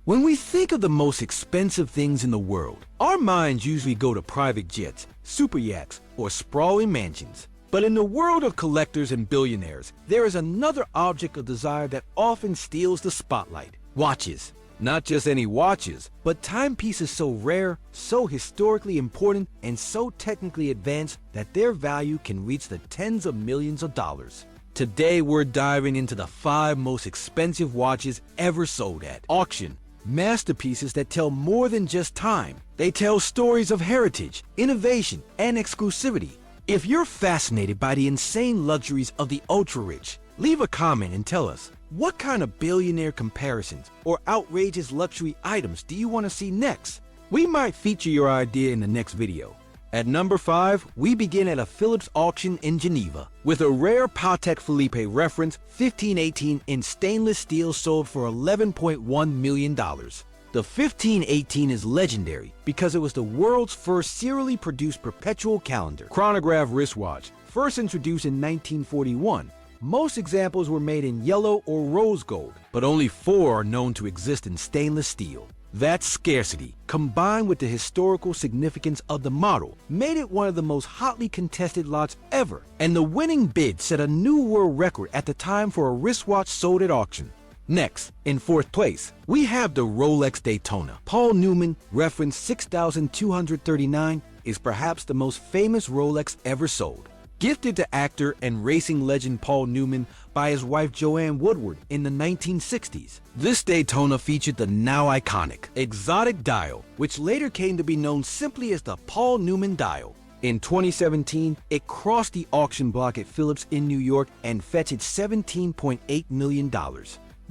When we think of the most expensive things in the world, our minds usually go to private jets, super yachts, or sprawling mansions. But in the world of collectors and billionaires, there is another object of desire that often steals the spotlight: watches. Not just any watches, but timepieces so rare, so historically important, and so technically advanced that their value can reach the tens of millions of dollars. Today, we're diving into the 5 most expensive watches ever sold at auction. Masterpieces that tell more than just time. They tell stories of heritage, innovation, and exclusivity. If you're fascinated by the insane luxuries of the ultra-rich, leave a comment and tell us, what kind of billionaire comparisons or outrageous luxury items do you want to see next? We might feature your idea in the next video. At number 5, we begin at a Philips auction in Geneva with a rare Patek Philippe Reference 1518 in stainless steel sold for $11.1 million. The 1518 is legendary because it was the world's first serially produced perpetual calendar chronograph wristwatch, first introduced in 1941. Most examples were made in yellow or rose gold, but only 4 are known to exist in stainless steel. That scarcity, combined with the historical significance of the model, made it one of the most hotly contested lots ever, and the winning bid set a new world record at the time for a wristwatch sold at auction. Next, in 4th place, we have the Rolex Daytona Paul Newman Reference 6239 is perhaps the most famous Rolex ever sold. Gifted to actor and racing legend Paul Newman by his wife Joanne Woodward in the 1960s. This Daytona featured the now iconic exotic dial, which later came to be known simply as the Paul Newman dial. In 2017, it crossed the auction block at Philips in New York and fetched $17.8 million.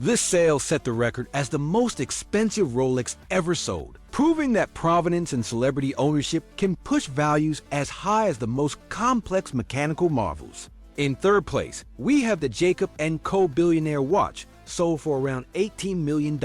This sale set the record as the most expensive Rolex ever sold, proving that provenance and celebrity ownership can push values as high as the most complex mechanical marvels. In 3rd place, we have the Jacob & Co. Billionaire Watch, sold for around $18 million.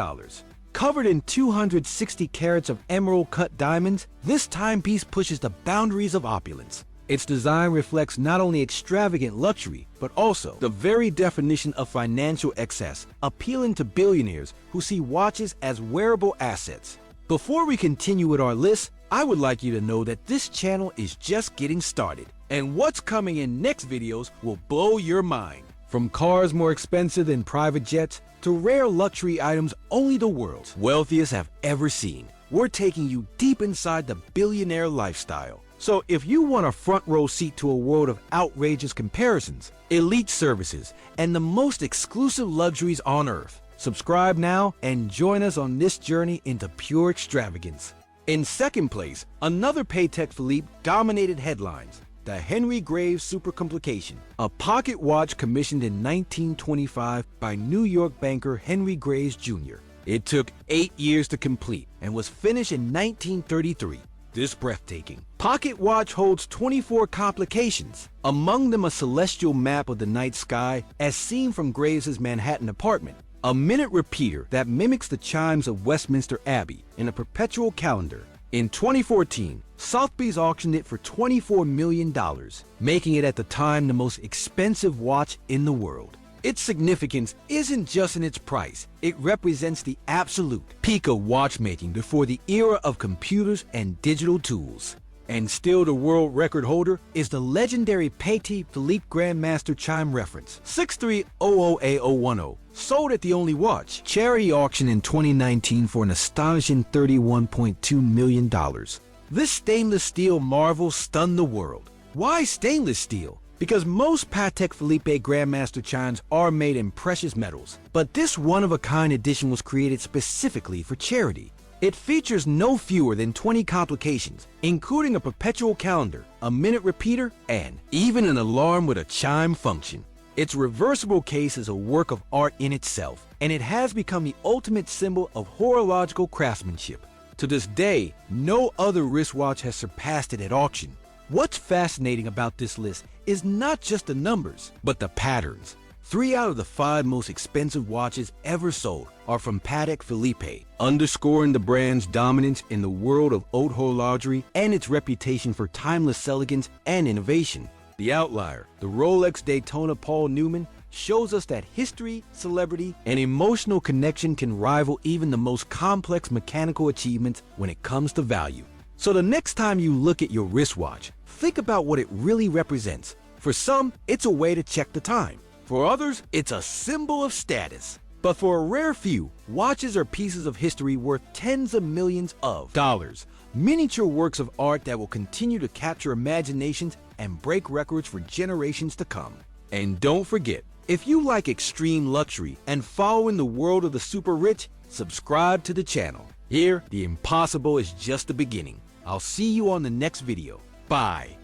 Covered in 260 carats of emerald-cut diamonds, this timepiece pushes the boundaries of opulence. Its design reflects not only extravagant luxury, but also the very definition of financial excess, appealing to billionaires who see watches as wearable assets. Before we continue with our list, I would like you to know that this channel is just getting started, and what's coming in next videos will blow your mind. From cars more expensive than private jets, to rare luxury items only the world's wealthiest have ever seen, we're taking you deep inside the billionaire lifestyle. So if you want a front row seat to a world of outrageous comparisons, elite services, and the most exclusive luxuries on earth, subscribe now and join us on this journey into pure extravagance. In 2nd place, another Patek Philippe dominated headlines: the Henry Graves Supercomplication, a pocket watch commissioned in 1925 by New York banker Henry Graves Jr. It took 8 years to complete and was finished in 1933. This breathtaking pocket watch holds 24 complications, among them a celestial map of the night sky as seen from Graves' Manhattan apartment, a minute repeater that mimics the chimes of Westminster Abbey, in a perpetual calendar. In 2014, Sotheby's auctioned it for $24 million, making it at the time the most expensive watch in the world. Its significance isn't just in its price, it represents the absolute peak of watchmaking before the era of computers and digital tools. And still the world record holder is the legendary Patek Philippe Grandmaster Chime Reference 6300A010, sold at the Only Watch charity auction in 2019 for an astonishing $31.2 million. This stainless steel marvel stunned the world. Why stainless steel? Because most Patek Philippe Grandmaster chimes are made in precious metals, but this one-of-a-kind edition was created specifically for charity. It features no fewer than 20 complications, including a perpetual calendar, a minute repeater, and even an alarm with a chime function. Its reversible case is a work of art in itself, and it has become the ultimate symbol of horological craftsmanship. To this day, no other wristwatch has surpassed it at auction. What's fascinating about this list is not just the numbers, but the patterns. 3 out of the 5 most expensive watches ever sold are from Patek Philippe, underscoring the brand's dominance in the world of haute horlogerie and its reputation for timeless elegance and innovation. The outlier, the Rolex Daytona Paul Newman, shows us that history, celebrity, and emotional connection can rival even the most complex mechanical achievements when it comes to value. So the next time you look at your wristwatch, think about what it really represents. For some, it's a way to check the time. For others, it's a symbol of status. But for a rare few, watches are pieces of history worth tens of millions of dollars. Miniature works of art that will continue to capture imaginations and break records for generations to come. And don't forget, if you like extreme luxury and following the world of the super rich, subscribe to the channel. Here, the impossible is just the beginning. I'll see you on the next video. Bye.